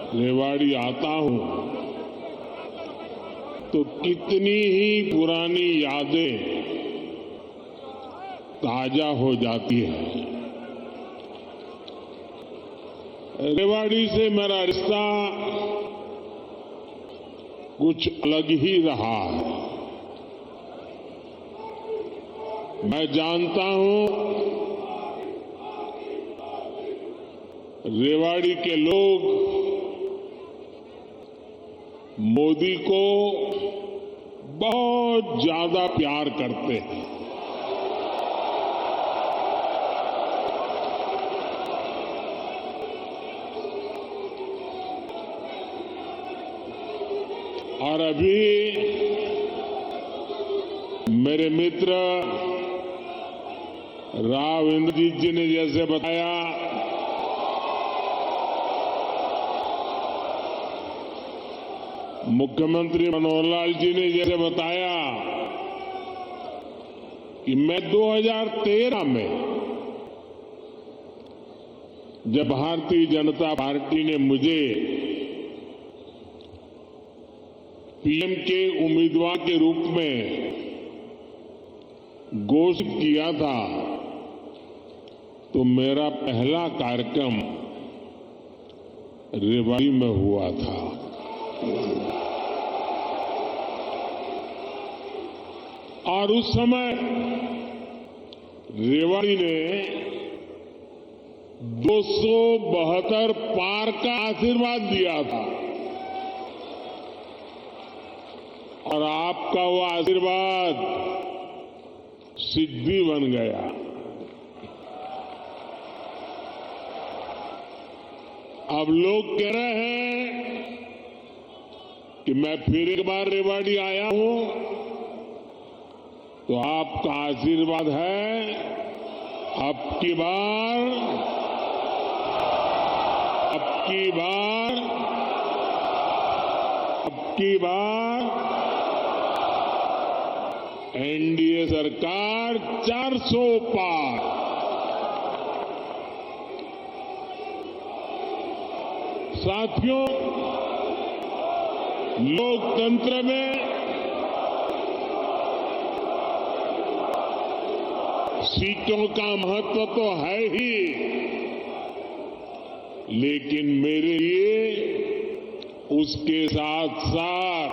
रेवाड़ी आता हूं तो कितनी ही पुरानी यादें ताजा हो जाती है। रेवाड़ी से मेरा रिश्ता कुछ अलग ही रहा है। मैं जानता हूं रेवाड़ी के लोग मोदी को बहुत ज्यादा प्यार करते हैं। और अभी मेरे मित्र राव इंद्रजीत जी ने जैसे बताया, मुख्यमंत्री मनोहर लाल जी ने जैसे बताया कि मैं 2013 में जब भारतीय जनता पार्टी ने मुझे पीएम के उम्मीदवार के रूप में घोषित किया था, तो मेरा पहला कार्यक्रम रेवाड़ी में हुआ था। और उस समय रेवाड़ी ने 272 पार का आशीर्वाद दिया था और आपका वो आशीर्वाद सिद्धि बन गया। अब लोग कह रहे हैं कि मैं फिर एक बार रेवाड़ी आया हूं, तो आपका आशीर्वाद है अब की बार एनडीए सरकार 400 पार। साथियों, लोकतंत्र में सीटों का महत्व तो है ही, लेकिन मेरे लिए उसके साथ साथ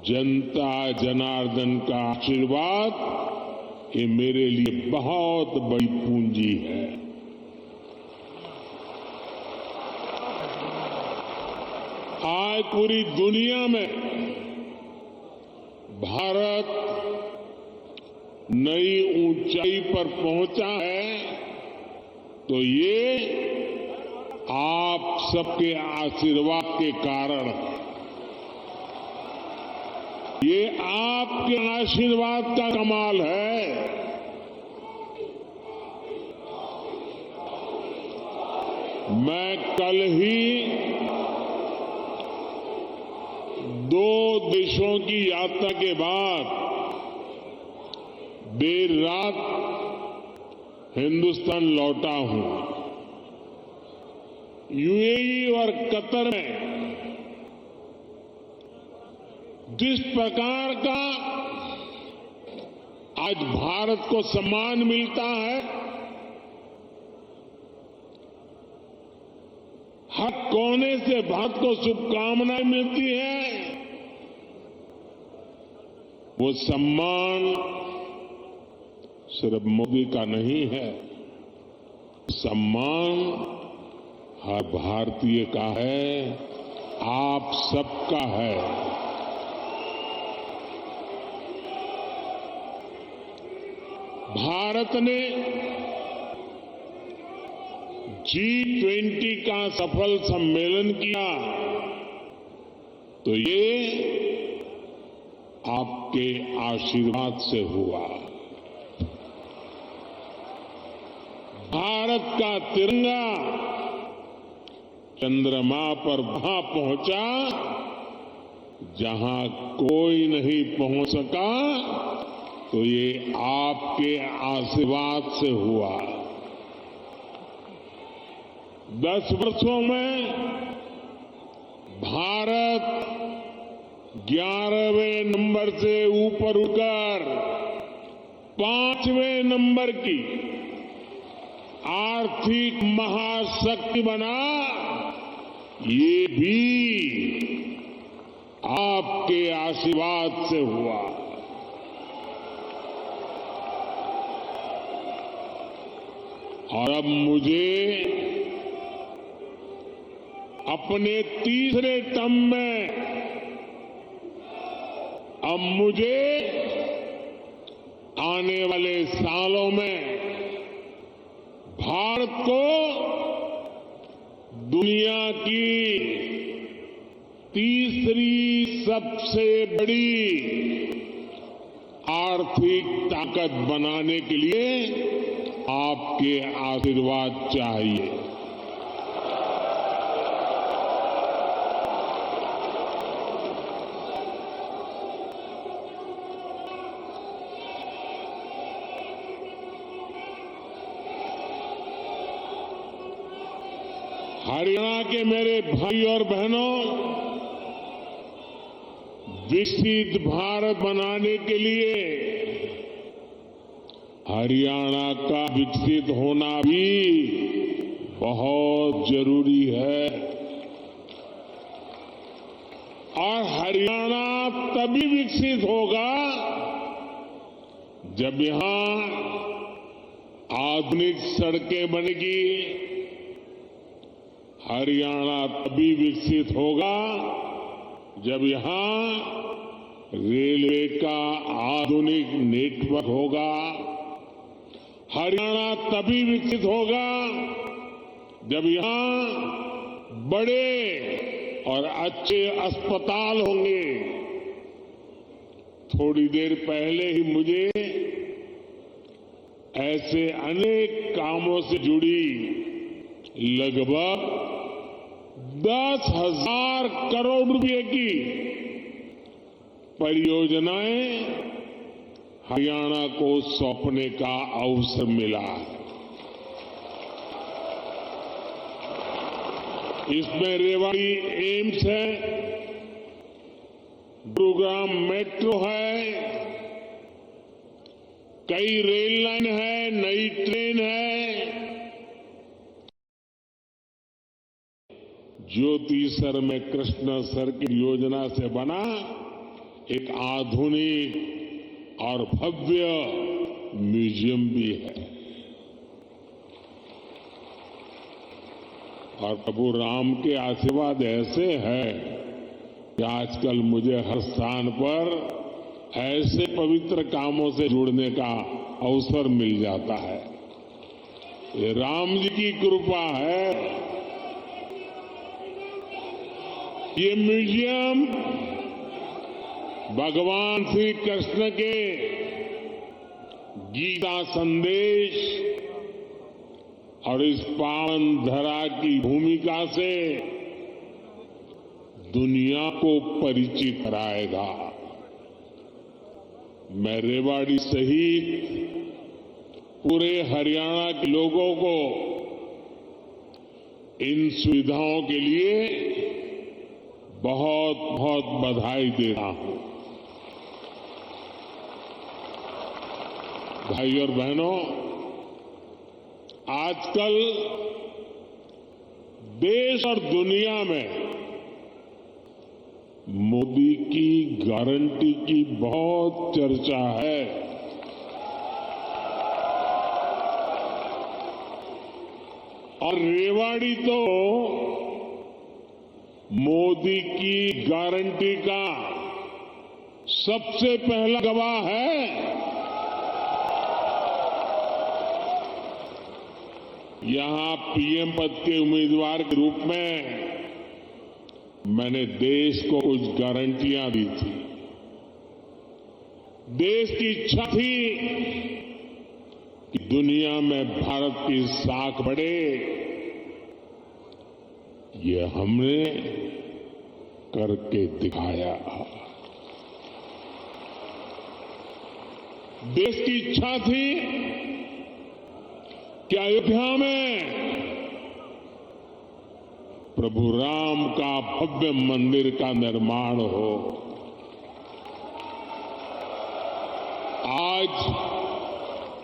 जनता जनार्दन का आशीर्वाद ये मेरे लिए बहुत बड़ी पूंजी है। आज पूरी दुनिया में भारत नई ऊंचाई पर पहुंचा है, तो ये आप सबके आशीर्वाद के कारण है। ये आपके आशीर्वाद का कमाल है। मैं कल ही 2 देशों की यात्रा के बाद देर रात हिंदुस्तान लौटा हूं। यूएई और कतर में जिस प्रकार का आज भारत को सम्मान मिलता है, हर कोने से भारत को शुभकामनाएं मिलती है, वो सम्मान सिर्फ मोदी का नहीं है, सम्मान हर भारतीय का है, आप सबका है। भारत ने G20 का सफल सम्मेलन किया, तो ये आपके आशीर्वाद से हुआ। भारत का तिरंगा चंद्रमा पर वहां पहुंचा जहां कोई नहीं पहुंच सका, तो ये आपके आशीर्वाद से हुआ। 10 वर्षों में भारत 11वें नंबर से ऊपर उठकर 5वें नंबर की आर्थिक महाशक्ति बना, ये भी आपके आशीर्वाद से हुआ। और अब मुझे अपने तीसरे टर्म में आने वाले सालों में भारत को दुनिया की तीसरी सबसे बड़ी आर्थिक ताकत बनाने के लिए आपके आशीर्वाद चाहिए। हरियाणा के मेरे भाई और बहनों, विकसित भारत बनाने के लिए हरियाणा का विकसित होना भी बहुत जरूरी है। और हरियाणा तभी विकसित होगा जब यहां आधुनिक सड़कें बनेगी। हरियाणा तभी विकसित होगा जब यहां रेलवे का आधुनिक नेटवर्क होगा। हरियाणा तभी विकसित होगा जब यहां बड़े और अच्छे अस्पताल होंगे। थोड़ी देर पहले ही मुझे ऐसे अनेक कामों से जुड़ी लगभग 10,000 करोड़ रुपए की परियोजनाएं हरियाणा को सौंपने का अवसर मिला है। इसमें रेवाड़ी एम्स है, गुरुग्राम मेट्रो है, कई रेल लाइन है, नई ट्रेन है, ज्योति सर में कृष्ण सर्किट योजना से बना एक आधुनिक और भव्य म्यूजियम भी है। और प्रभु राम के आशीर्वाद ऐसे हैं कि आजकल मुझे हर स्थान पर ऐसे पवित्र कामों से जुड़ने का अवसर मिल जाता है। ये राम जी की कृपा है। ये म्यूजियम भगवान श्री कृष्ण के गीता संदेश और इस पावन धरा की भूमिका से दुनिया को परिचित कराएगा। मैं रेवाड़ी सहित पूरे हरियाणा के लोगों को इन सुविधाओं के लिए बहुत बहुत बधाई देता हूं। भाई और बहनों, आजकल देश और दुनिया में मोदी की गारंटी की बहुत चर्चा है। और रेवाड़ी तो मोदी की गारंटी का सबसे पहला गवाह है। यहां पीएम पद के उम्मीदवार के रूप में मैंने देश को कुछ गारंटियां दी थी। देश की इच्छा थी कि दुनिया में भारत की साख बढ़े। ये हमने करके दिखाया। देश की इच्छा थी कि अयोध्या में प्रभु राम का भव्य मंदिर का निर्माण हो। आज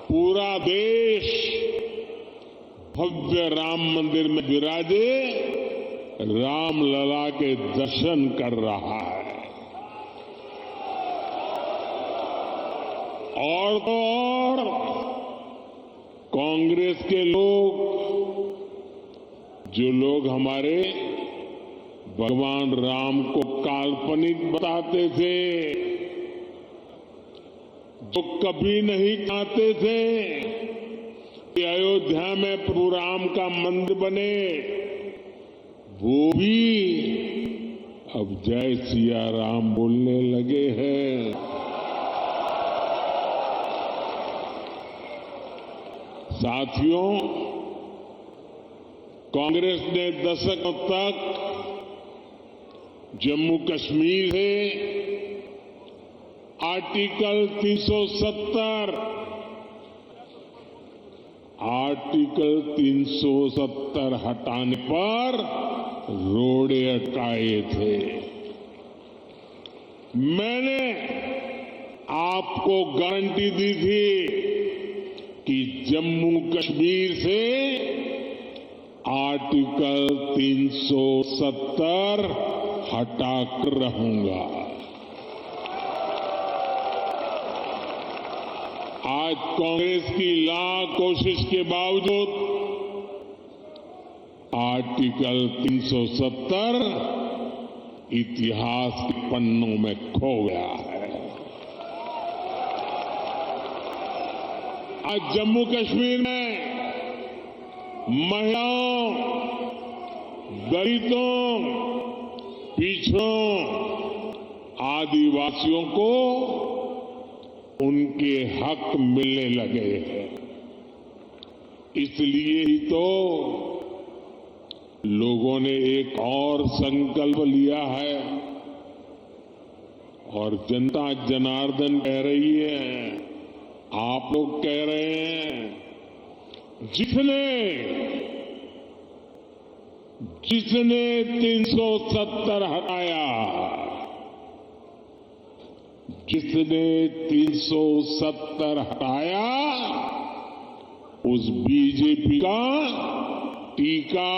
पूरा देश भव्य राम मंदिर में विराजे राम लला के दर्शन कर रहा है। और तो और कांग्रेस के लोग, जो लोग हमारे भगवान राम को काल्पनिक बताते थे, जो कभी नहीं चाहते थे कि अयोध्या में प्रभु राम का मंदिर बने, वो भी अब जय सिया राम बोलने लगे हैं। साथियों, कांग्रेस ने दशकों तक जम्मू कश्मीर से आर्टिकल 370 हटाने पर रोड़े अटकाए थे। मैंने आपको गारंटी दी थी कि जम्मू कश्मीर से आर्टिकल 370 हटाकर रहूंगा। आज कांग्रेस की लाख कोशिश के बावजूद आर्टिकल 370 इतिहास के पन्नों में खो गया है। आज जम्मू कश्मीर में महिलाओं, दलितों, पिछड़ों, आदिवासियों को उनके हक मिलने लगे हैं। इसलिए ही तो लोगों ने एक और संकल्प लिया है और जनता जनार्दन कह रही है, आप लोग कह रहे हैं, जिसने 370 हटाया, जिसने 370 हटाया, उस बीजेपी का टीका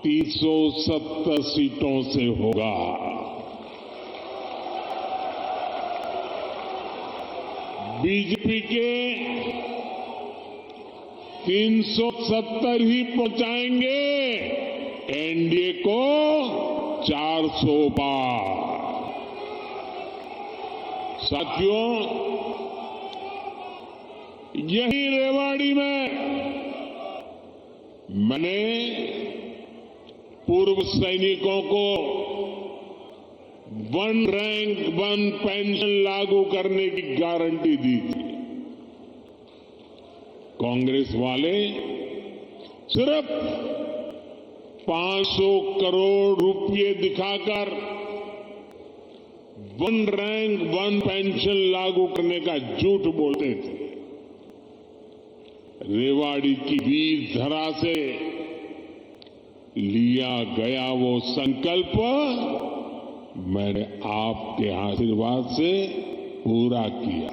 370 सीटों से होगा। बीजेपी के 370 ही पहुंचाएंगे एनडीए को 400 पार। साथियों, यही रेवाड़ी में मैंने पूर्व सैनिकों को 1 रैंक 1 पेंशन लागू करने की गारंटी दी थी। कांग्रेस वाले सिर्फ 500 करोड़ रुपए दिखाकर 1 रैंक 1 पेंशन लागू करने का झूठ बोलते थे। रेवाड़ी की वीर धरा से लिया गया वो संकल्प मैंने आपके आशीर्वाद से पूरा किया।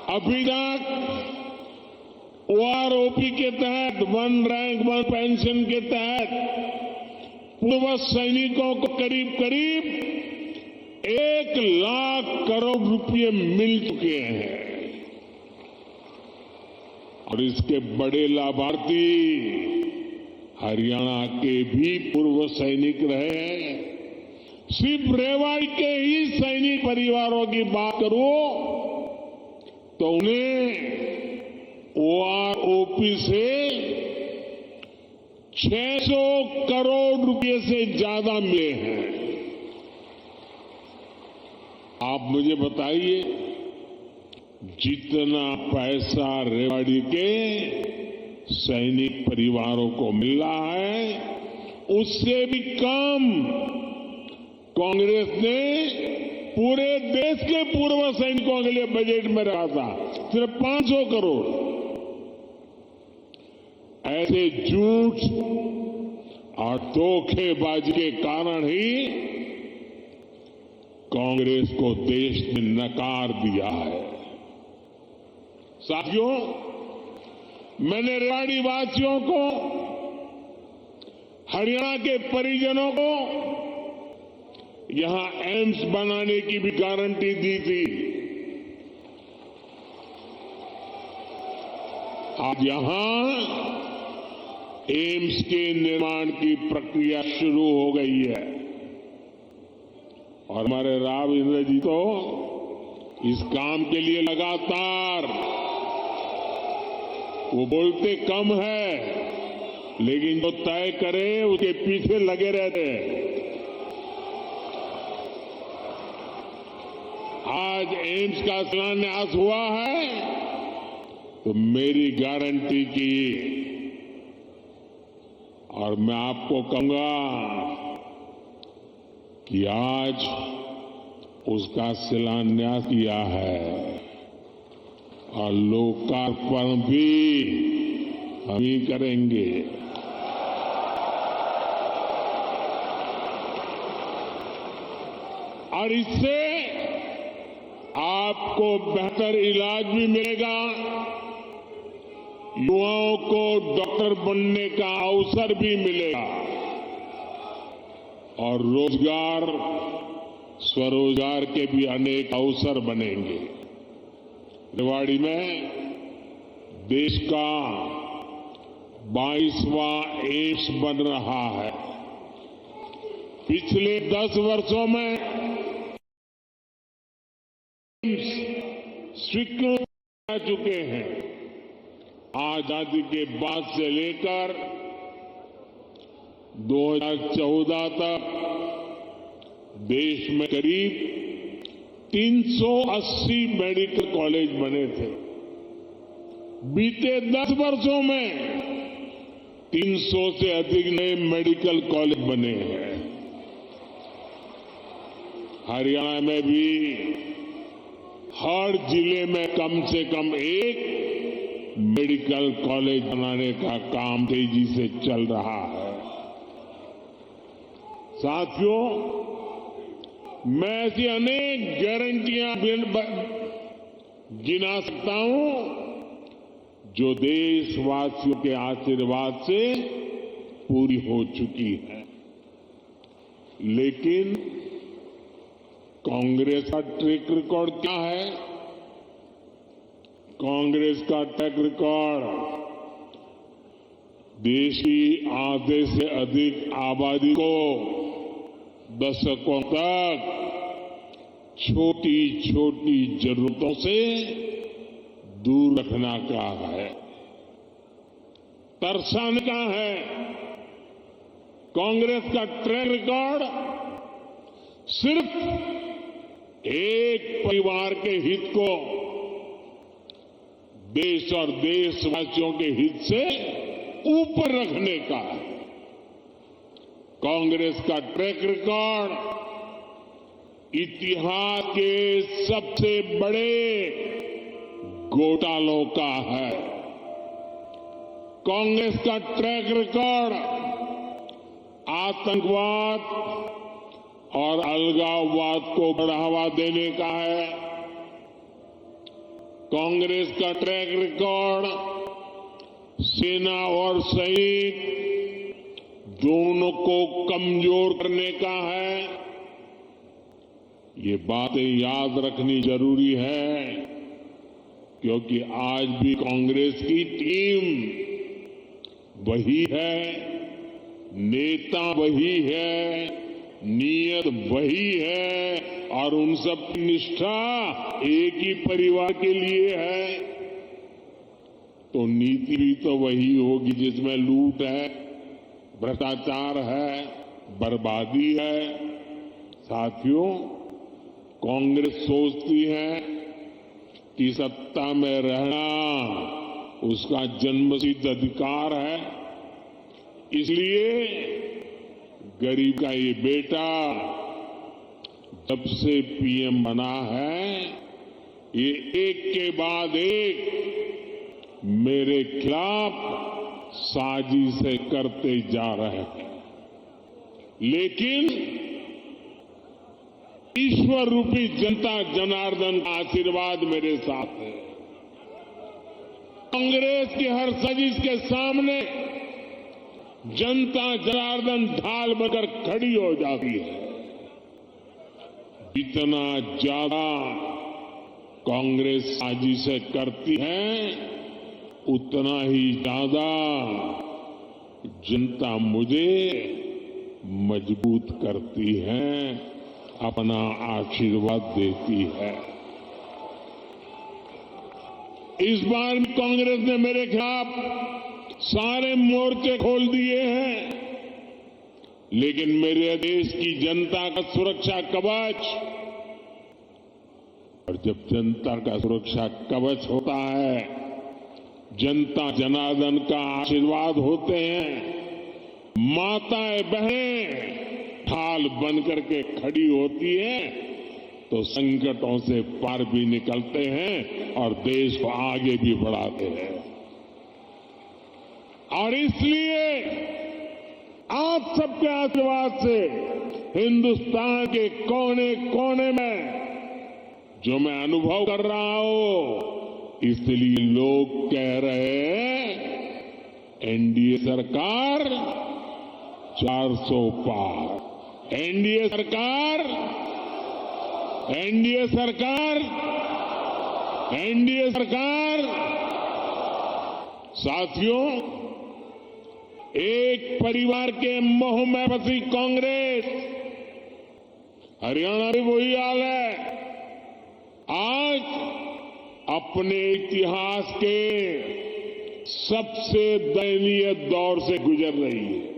अभी तक ओआरओपी के तहत 1 रैंक 1 पेंशन के तहत पूर्व सैनिकों को करीब करीब 1 लाख करोड़ रुपए मिल चुके हैं और इसके बड़े लाभार्थी हरियाणा के भी पूर्व सैनिक रहे हैं। सिर्फ रेवाड़ी के ही सैनिक परिवारों की बात करूं तो उन्हें ओआरओपी से 600 करोड़ रुपए से ज्यादा मिले हैं। आप मुझे बताइए, जितना पैसा रेवाड़ी के सैनिक परिवारों को मिल रहा है, उससे भी कम कांग्रेस ने पूरे देश के पूर्व सैनिकों के लिए बजट में रखा था, सिर्फ 500 करोड़। ऐसे झूठ और धोखेबाजी के कारण ही कांग्रेस को देश ने नकार दिया है। साथियों, मैंने रेवाड़ी वासियों को, हरियाणा के परिजनों को यहां एम्स बनाने की भी गारंटी दी थी। आज यहां एम्स के निर्माण की प्रक्रिया शुरू हो गई है और हमारे राव इंद्र जी तो इस काम के लिए लगातार, वो बोलते कम है लेकिन जो तय करे उसके पीछे लगे रहते हैं। आज एम्स का शिलान्यास हुआ है तो मेरी गारंटी की, और मैं आपको कहूंगा कि आज उसका शिलान्यास किया है और लोकार्पण भी हम ही करेंगे। और इससे आपको बेहतर इलाज भी मिलेगा, युवाओं को डॉक्टर बनने का अवसर भी मिलेगा और रोजगार, स्वरोजगार के भी अनेक अवसर बनेंगे। रेवाड़ी में देश का 22वां एम्स बन रहा है। पिछले 10 वर्षों में एम्स स्वीकृत कर चुके हैं। आजादी के बाद से लेकर 2014 तक देश में करीब 380 मेडिकल कॉलेज बने थे। बीते 10 वर्षों में 300 से अधिक नए मेडिकल कॉलेज बने हैं। हरियाणा में भी हर जिले में कम से कम एक मेडिकल कॉलेज बनाने का काम तेजी से चल रहा है। साथियों, मैं ऐसी अनेक गारंटियां गिना सकता हूं जो देशवासियों के आशीर्वाद से पूरी हो चुकी है। लेकिन कांग्रेस का ट्रैक रिकॉर्ड क्या है? कांग्रेस का ट्रैक रिकॉर्ड देश की आधे से अधिक आबादी को दशकों तक छोटी छोटी जरूरतों से दूर रखना का है, तरसाने का है। कांग्रेस का ट्रैक रिकॉर्ड सिर्फ एक परिवार के हित को देश और देशवासियों के हित से ऊपर रखने का है। कांग्रेस का ट्रैक रिकॉर्ड इतिहास के सबसे बड़े घोटालों का है। कांग्रेस का ट्रैक रिकॉर्ड आतंकवाद और अलगाववाद को बढ़ावा देने का है। कांग्रेस का ट्रैक रिकॉर्ड सेना और सैनिक दोनों को कमजोर करने का है। ये बातें याद रखनी जरूरी है क्योंकि आज भी कांग्रेस की टीम वही है, नेता वही है, नीयत वही है और उन सब की निष्ठा एक ही परिवार के लिए है। तो नीति भी तो वही होगी जिसमें लूट है, भ्रष्टाचार है, बर्बादी है। साथियों, कांग्रेस सोचती है कि सत्ता में रहना उसका जन्मसिद्ध अधिकार है, इसलिए गरीब का ये बेटा जब से पीएम बना है, ये एक के बाद एक मेरे खिलाफ साजिशें करते जा रहे हैं, लेकिन ईश्वर रूपी जनता जनार्दन का आशीर्वाद मेरे साथ है। कांग्रेस की हर साजिश के सामने जनता जनार्दन ढाल बनकर खड़ी हो जाती है। जितना ज्यादा कांग्रेस साजिशें करती है, उतना ही ज्यादा जनता मुझे मजबूत करती है, अपना आशीर्वाद देती है। इस बार कांग्रेस ने मेरे खिलाफ सारे मोर्चे खोल दिए हैं, लेकिन मेरे देश की जनता का सुरक्षा कवच, और जब जनता का सुरक्षा कवच होता है, जनता जनार्दन का आशीर्वाद होते हैं, माताएं बहनें ढाल बनकर के खड़ी होती हैं, तो संकटों से पार भी निकलते हैं और देश को आगे भी बढ़ाते हैं। और इसलिए आप सबके आशीर्वाद से हिंदुस्तान के कोने कोने में जो मैं अनुभव कर रहा हूं, इसलिए लोग कह रहे हैं एनडीए सरकार 400 पार, एनडीए सरकार, एनडीए सरकार, एनडीए सरकार। साथियों, एक परिवार के मोह में फंसी कांग्रेस, हरियाणा भी वही हाल है, आज अपने इतिहास के सबसे दयनीय दौर से गुजर रही है।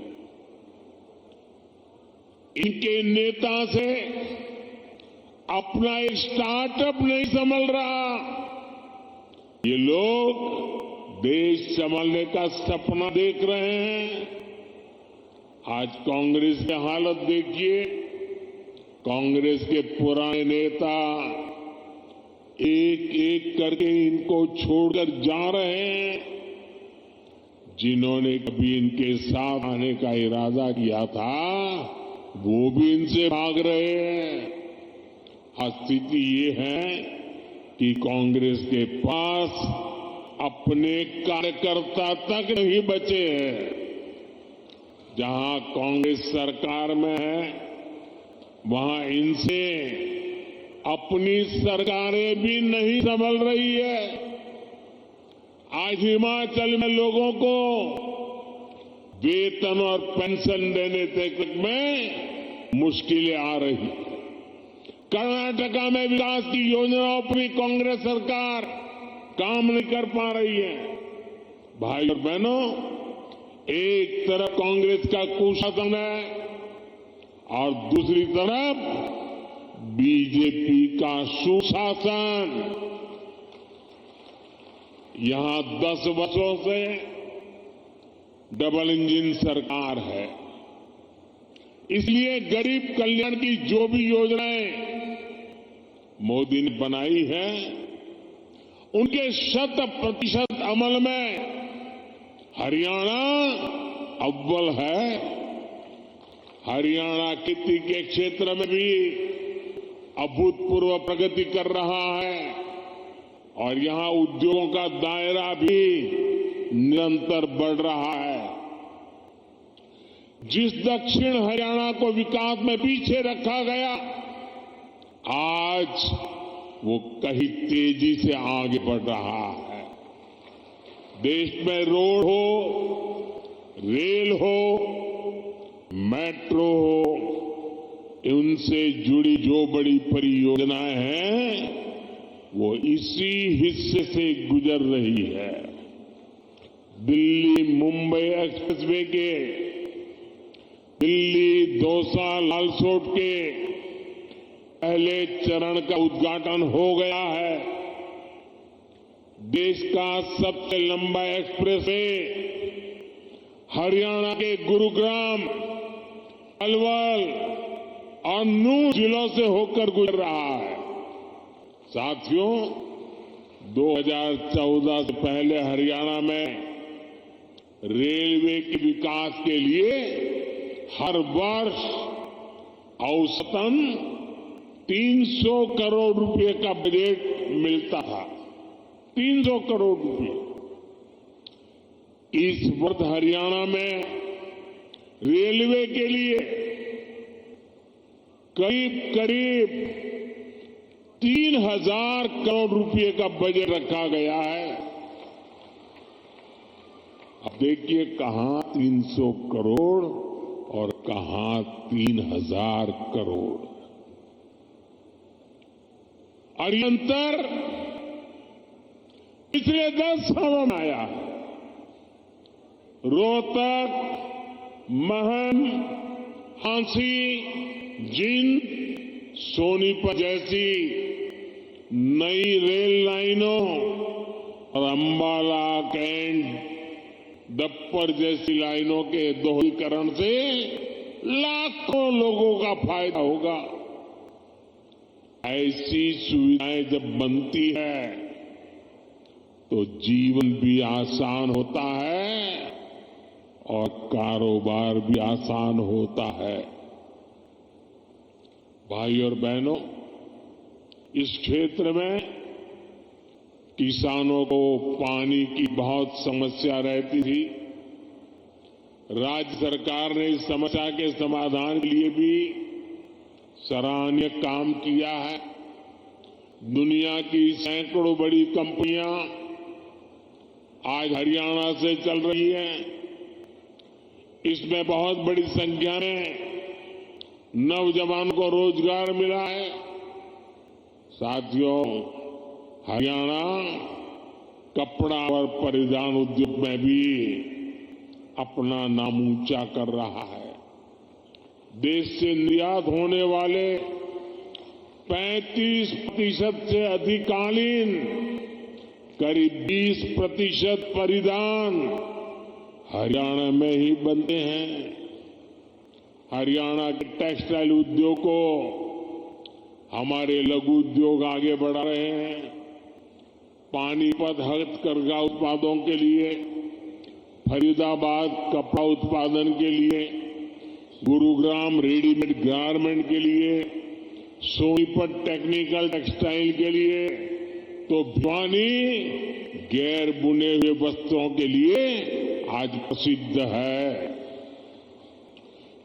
इनके नेता से अपना एक स्टार्टअप नहीं संभल रहा। ये लोग देश संभालने का सपना देख रहे हैं। आज कांग्रेस की हालत देखिए, कांग्रेस के पुराने नेता एक एक करके इनको छोड़कर जा रहे हैं। जिन्होंने कभी इनके साथ आने का इरादा किया था, वो भी इनसे भाग रहे हैं। आज स्थिति ये है कि कांग्रेस के पास अपने कार्यकर्ता तक नहीं बचे हैं। जहां कांग्रेस सरकार में है, वहां इनसे अपनी सरकारें भी नहीं संभल रही है। आज हिमाचल में लोगों को वेतन और पेंशन देने तक में मुश्किलें आ रही। कर्नाटका में विकास की योजनाओं पर भी कांग्रेस सरकार काम नहीं कर पा रही है। भाई और बहनों, एक तरफ कांग्रेस का कुशासन है और दूसरी तरफ बीजेपी का सुशासन। यहां 10 वर्षों से डबल इंजन सरकार है। इसलिए गरीब कल्याण की जो भी योजनाएं मोदी ने बनाई है, उनके 100% अमल में हरियाणा अव्वल है। हरियाणा खेती के क्षेत्र में भी अभूतपूर्व प्रगति कर रहा है और यहां उद्योगों का दायरा भी निरंतर बढ़ रहा है। जिस दक्षिण हरियाणा को विकास में पीछे रखा गया, आज वो कहीं तेजी से आगे बढ़ रहा है। देश में रोड हो, रेल हो, मेट्रो हो, उनसे जुड़ी जो बड़ी परियोजनाएं हैं, वो इसी हिस्से से गुजर रही है। दिल्ली मुंबई एक्सप्रेसवे के, दिल्ली दौसा लालसोट के पहले चरण का उद्घाटन हो गया है। देश का सबसे लंबा एक्सप्रेसवे हरियाणा के गुरुग्राम, अलवर और नूंह जिलों से होकर गुजर रहा है। साथियों, 2014 से पहले हरियाणा में रेलवे के विकास के लिए हर वर्ष औसतन 300 करोड़ रुपए का बजट मिलता था। 300 करोड़ रुपए। इस वर्ष हरियाणा में रेलवे के लिए करीब करीब 3000 करोड़ रुपए का बजट रखा गया है। अब देखिए कहां 300 करोड़ और कहां 3000 करोड़। और ये अंतर पिछले 10 सालों में आया है। रोहतक, महम, झांसी, जींद, सोनीपत जैसी नई रेल लाइनों और अंबाला, कैंट, दप्पर जैसी लाइनों के दोहरीकरण से लाखों लोगों का फायदा होगा। ऐसी सुविधाएं जब बनती है तो जीवन भी आसान होता है और कारोबार भी आसान होता है। भाई और बहनों, इस क्षेत्र में किसानों को पानी की बहुत समस्या रहती थी। राज्य सरकार ने इस समस्या के समाधान के लिए भी सराहनीय काम किया है। दुनिया की सैकड़ों बड़ी कंपनियां आज हरियाणा से चल रही हैं। इसमें बहुत बड़ी संख्या में नौजवान को रोजगार मिला है। साथियों, हरियाणा कपड़ा और परिधान उद्योग में भी अपना नाम ऊंचा कर रहा है। देश से निर्यात होने वाले 35% से अधिकालीन करीब 20% परिधान हरियाणा में ही बनते हैं। हरियाणा के टेक्सटाइल उद्योग को हमारे लघु उद्योग आगे बढ़ा रहे हैं। पानीपत हथकरघा उत्पादों के लिए, फरीदाबाद कपड़ा उत्पादन के लिए, गुरुग्राम रेडीमेड गारमेंट के लिए, सोनीपत टेक्निकल टेक्सटाइल के लिए, तो भिवानी गैर बुने हुए वस्त्रों के लिए आज प्रसिद्ध है।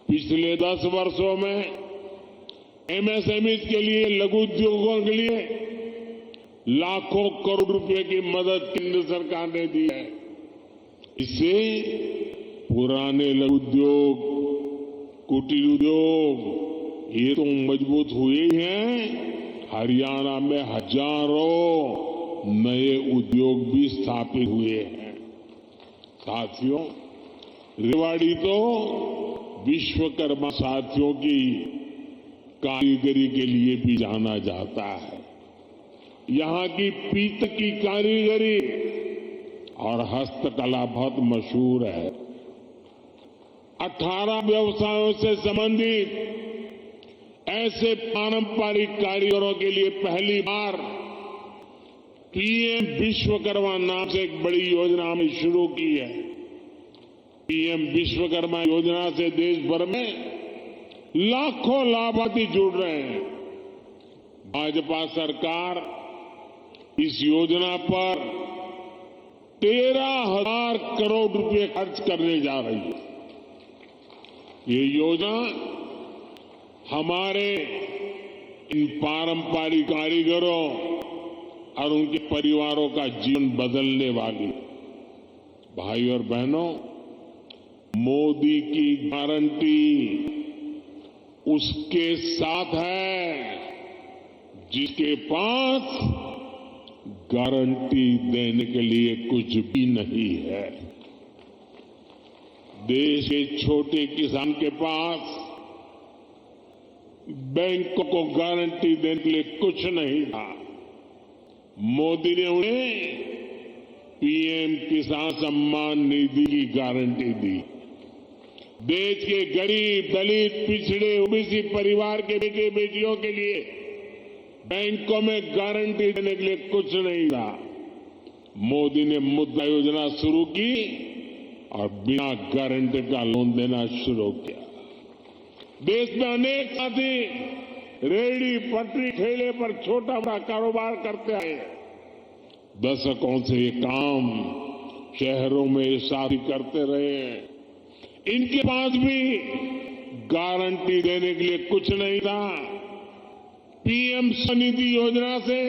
पिछले 10 वर्षों में एमएसएमई के लिए, लघु उद्योगों के लिए लाखों करोड़ रुपए की मदद केंद्र सरकार ने दी है। इससे पुराने लघु उद्योग, कुटीर उद्योग ये तो मजबूत हुए ही हैं, हरियाणा में हजारों नए उद्योग भी स्थापित हुए हैं। साथियों, रेवाड़ी तो विश्वकर्मा साथियों की कारीगरी के लिए भी जाना जाता है। यहां की पीतल की कारीगरी और हस्तकला बहुत मशहूर है। 18 व्यवसायों से संबंधित ऐसे पारंपरिक कारीगरों के लिए पहली बार पीएम विश्वकर्मा नाम से एक बड़ी योजना हमने शुरू की है। पीएम विश्वकर्मा योजना से देश भर में लाखों लाभार्थी जुड़ रहे हैं। भाजपा सरकार इस योजना पर 13,000 करोड़ रुपए खर्च करने जा रही है। ये योजना हमारे इन पारंपरिक कारीगरों और उनके परिवारों का जीवन बदलने वाली है। भाई और बहनों, मोदी की गारंटी उसके साथ है जिसके पास गारंटी देने के लिए कुछ भी नहीं है। देश के छोटे किसान के पास बैंकों को गारंटी देने के लिए कुछ नहीं था। मोदी ने उन्हें पीएम किसान सम्मान निधि की गारंटी दी। देश के गरीब, दलित, पिछड़े, ओबीसी परिवार के बेटे बेटियों के लिए बैंकों में गारंटी देने के लिए कुछ नहीं था। मोदी ने मुद्रा योजना शुरू की और बिना गारंटी का लोन देना शुरू किया। देश में अनेक साथी रेहड़ी पटरी ठेले पर छोटा बड़ा कारोबार करते आए। दशकों से ये काम शहरों में ये साथी करते रहे हैं। इनके पास भी गारंटी देने के लिए कुछ नहीं था। पीएम स्वनिधि योजना से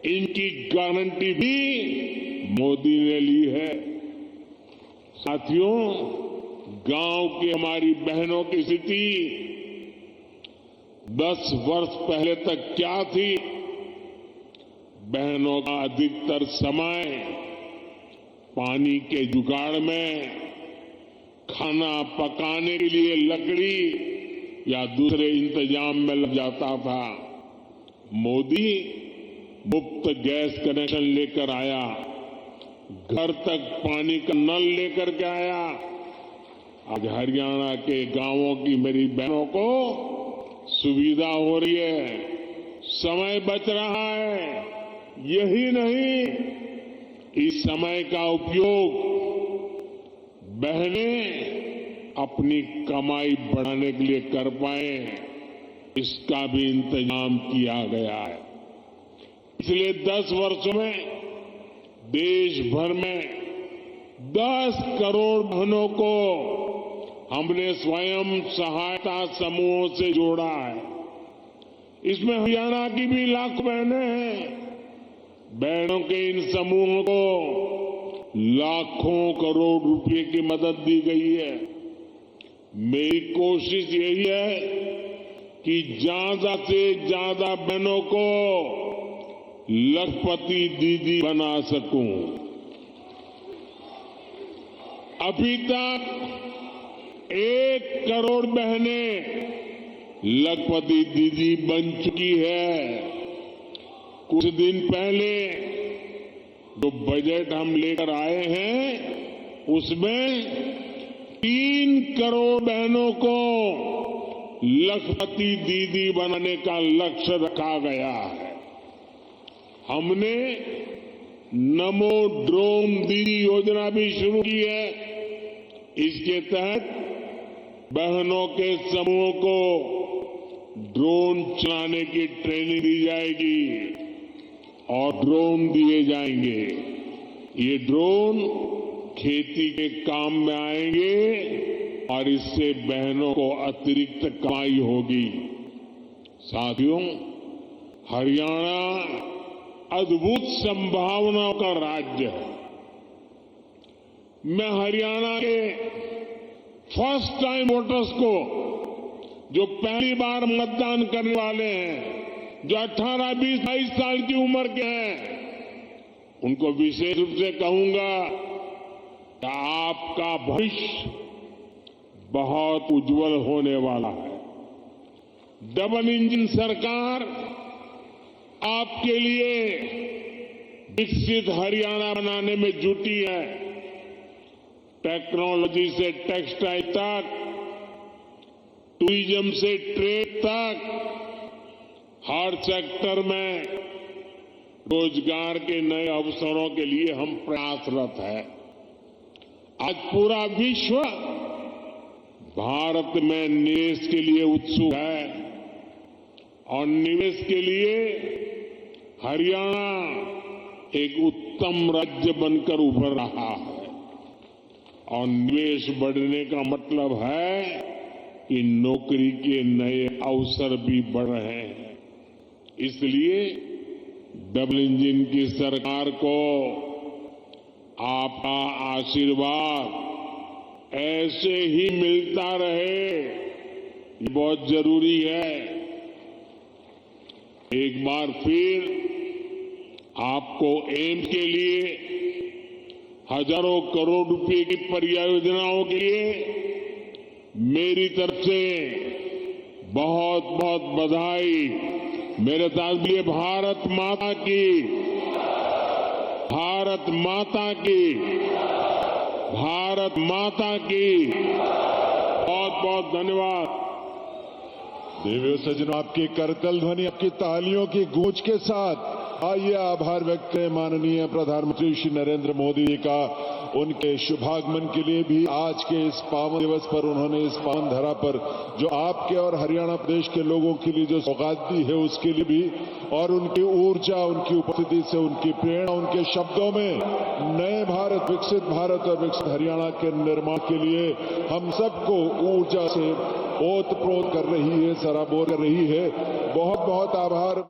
इनकी गारंटी भी मोदी ने ली है। साथियों, गांव की हमारी बहनों की स्थिति 10 वर्ष पहले तक क्या थी? बहनों का अधिकतर समय पानी के जुगाड़ में, खाना पकाने के लिए लकड़ी या दूसरे इंतजाम में लग जाता था। मोदी मुफ्त गैस कनेक्शन लेकर आया, घर तक पानी का नल लेकर के आया। आज हरियाणा के गांवों की मेरी बहनों को सुविधा हो रही है, समय बच रहा है। यही नहीं, इस समय का उपयोग बहनें अपनी कमाई बढ़ाने के लिए कर पाए, इसका भी इंतजाम किया गया है। पिछले 10 वर्षों में देश भर में 10 करोड़ बहनों को हमने स्वयं सहायता समूहों से जोड़ा है। इसमें हरियाणा की भी लाखों बहनें हैं। बहनों के इन समूहों को लाखों करोड़ रुपए की मदद दी गई है। मेरी कोशिश यही है कि ज्यादा से ज्यादा बहनों को लखपति दीदी बना सकूं। अभी तक 1 करोड़ बहनें लखपति दीदी बन चुकी है। कुछ दिन पहले जो बजट हम लेकर आए हैं, उसमें 3 करोड़ बहनों को लखपति दीदी बनाने का लक्ष्य रखा गया है। हमने नमो ड्रोन दीदी योजना भी शुरू की है। इसके तहत बहनों के समूह को ड्रोन चलाने की ट्रेनिंग दी जाएगी और ड्रोन दिए जाएंगे। ये ड्रोन खेती के काम में आएंगे और इससे बहनों को अतिरिक्त कमाई होगी। साथियों, हरियाणा अद्भुत संभावनाओं का राज्य है। मैं हरियाणा के फर्स्ट टाइम वोटर्स को, जो पहली बार मतदान करने वाले हैं, जो 18, 20, 22 साल की उम्र के हैं, उनको विशेष रूप से कहूंगा कि आपका भविष्य बहुत उज्जवल होने वाला है। डबल इंजन सरकार आपके लिए विकसित हरियाणा बनाने में जुटी है। टेक्नोलॉजी से टेक्सटाइल तक, टूरिज्म से ट्रेड तक, हर सेक्टर में रोजगार के नए अवसरों के लिए हम प्रयासरत हैं। आज पूरा विश्व भारत में निवेश के लिए उत्सुक है और निवेश के लिए हरियाणा एक उत्तम राज्य बनकर उभर रहा है। और निवेश बढ़ने का मतलब है कि नौकरी के नए अवसर भी बढ़ रहे हैं। इसलिए डबल इंजन की सरकार को आपका आशीर्वाद ऐसे ही मिलता रहे, ये बहुत जरूरी है। एक बार फिर आपको एम्स के लिए हजारों करोड़ रुपए की परियोजनाओं के लिए मेरी तरफ से बहुत बहुत बधाई। मेरे साथ भी भारत माता की, भारत माता की, भारत माता की बहुत बहुत धन्यवाद। देवियों सज्जनों, आपकी करतल ध्वनि, आपकी तालियों की गूंज के साथ आइए आभार व्यक्त करें माननीय प्रधानमंत्री श्री नरेंद्र मोदी जी का उनके शुभागमन के लिए भी। आज के इस पावन दिवस पर उन्होंने इस पावन धरा पर जो आपके और हरियाणा प्रदेश के लोगों के लिए जो सौगात दी है उसके लिए भी, और उनकी ऊर्जा, उनकी उपस्थिति से उनकी प्रेरणा, उनके शब्दों में नए भारत, विकसित भारत और विकसित हरियाणा के निर्माण के लिए हम सबको ऊर्जा से ओत प्रोत कर रही है, सराबोर कर रही है। बहुत बहुत आभार।